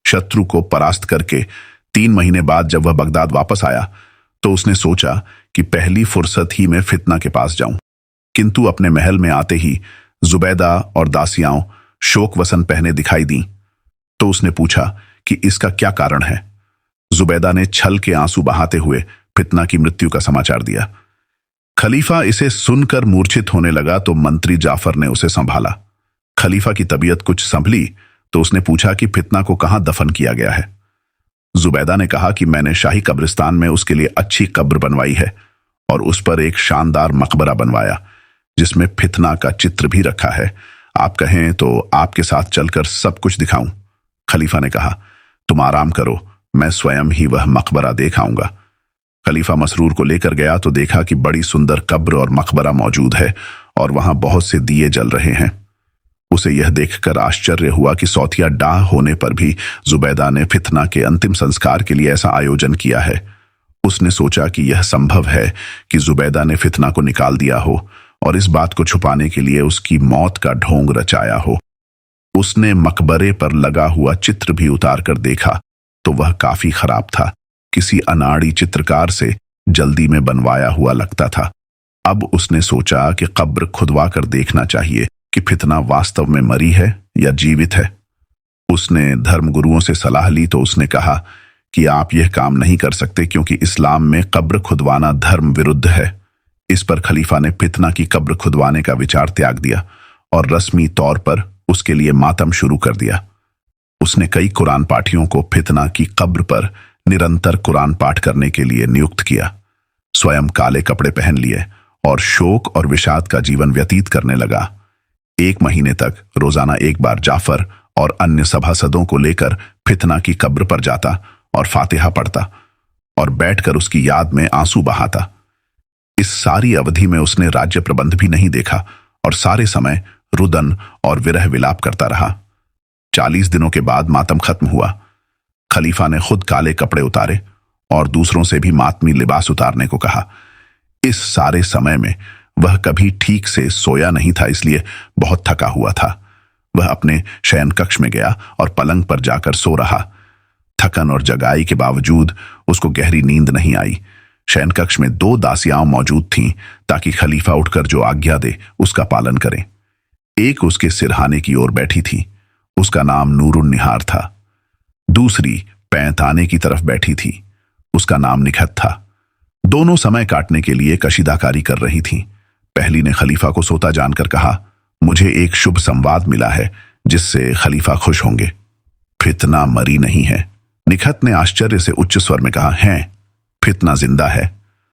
शत्रु को परास्त करके 3 महीने बाद जब वह बगदाद वापस आया तो उसने सोचा कि पहली फुर्सत ही में फितना के पास जाऊं। किंतु अपने महल में आते ही जुबैदा और दासियाओं शोक वसन पहने दिखाई दी तो उसने पूछा कि इसका क्या कारण है। जुबैदा ने छल के आंसू बहाते हुए फितना की मृत्यु का समाचार दिया। खलीफा इसे सुनकर मूर्छित होने लगा तो मंत्री जाफर ने उसे संभाला। खलीफा की तबीयत कुछ संभली तो उसने पूछा कि फितना को कहां दफन किया गया है। जुबैदा ने कहा कि मैंने शाही कब्रिस्तान में उसके लिए अच्छी कब्र बनवाई है और उस पर एक शानदार मकबरा बनवाया जिसमें फितना का चित्र भी रखा है। आप कहें तो आपके साथ चलकर सब कुछ दिखाऊं। खलीफा ने कहा, तुम आराम करो, मैं स्वयं ही वह मकबरा देख आऊंगा। खलीफा मसरूर को लेकर गया तो देखा कि बड़ी सुंदर कब्र और मकबरा मौजूद है और वहां बहुत से दिए जल रहे हैं। उसे यह देखकर आश्चर्य हुआ कि सौतिया डाह होने पर भी जुबैदा ने फितना के अंतिम संस्कार के लिए ऐसा आयोजन किया है। उसने सोचा कि यह संभव है कि जुबैदा ने फितना को निकाल दिया हो और इस बात को छुपाने के लिए उसकी मौत का ढोंग रचाया हो। उसने मकबरे पर लगा हुआ चित्र भी उतार कर देखा तो वह काफी खराब था, किसी अनाड़ी चित्रकार से जल्दी में बनवाया हुआ लगता था। अब उसने सोचा कि कब्र खुदवा कर देखना चाहिए कि फितना वास्तव में मरी है या जीवित है। उसने धर्मगुरुओं से सलाह ली तो उसने कहा कि आप यह काम नहीं कर सकते क्योंकि इस्लाम में कब्र खुदवाना धर्म विरुद्ध है। इस पर खलीफा ने फितना की कब्र खुदवाने का विचार त्याग दिया और रस्मी तौर पर उसके लिए मातम शुरू कर दिया। उसने कई कुरान पाठियों को फितना की कब्र पर निरंतर कुरान पाठ करने के लिए नियुक्त किया। स्वयं काले कपड़े पहन लिए और शोक और विषाद का जीवन व्यतीत करने लगा। 1 महीने तक रोजाना एक बार जाफर और अन्य सभासदों को लेकर फितना की कब्र पर जाता और फातिहा पढ़ता और बैठकर उसकी याद में आंसू बहाता। इस सारी अवधि में उसने राज्य प्रबंध भी नहीं देखा और सारे समय रुदन और विरह विलाप करता रहा। 40 दिनों के बाद मातम खत्म हुआ। खलीफा ने खुद काले कपड़े उतारे और दूसरों से भी मातमी लिबास उतारने को कहा। इस सारे समय में वह कभी ठीक से सोया नहीं था, इसलिए बहुत थका हुआ था। वह अपने शयन कक्ष में गया और पलंग पर जाकर सो रहा। थकन और जगाई के बावजूद उसको गहरी नींद नहीं आई। शयन कक्ष में 2 दासियां मौजूद थीं ताकि खलीफा उठकर जो आज्ञा दे उसका पालन करें। एक उसके सिरहाने की ओर बैठी थी, उसका नाम नूरुन निहार था। दूसरी पैंताने की तरफ बैठी थी, उसका नाम निखत था। दोनों समय काटने के लिए कशीदाकारी कर रही थीं। पहली ने खलीफा को सोता जानकर कहा, मुझे एक शुभ संवाद मिला है जिससे खलीफा खुश होंगे। फितना मरी नहीं है। निखत ने आश्चर्य से उच्च स्वर में कहा, हैं, फितना जिंदा है।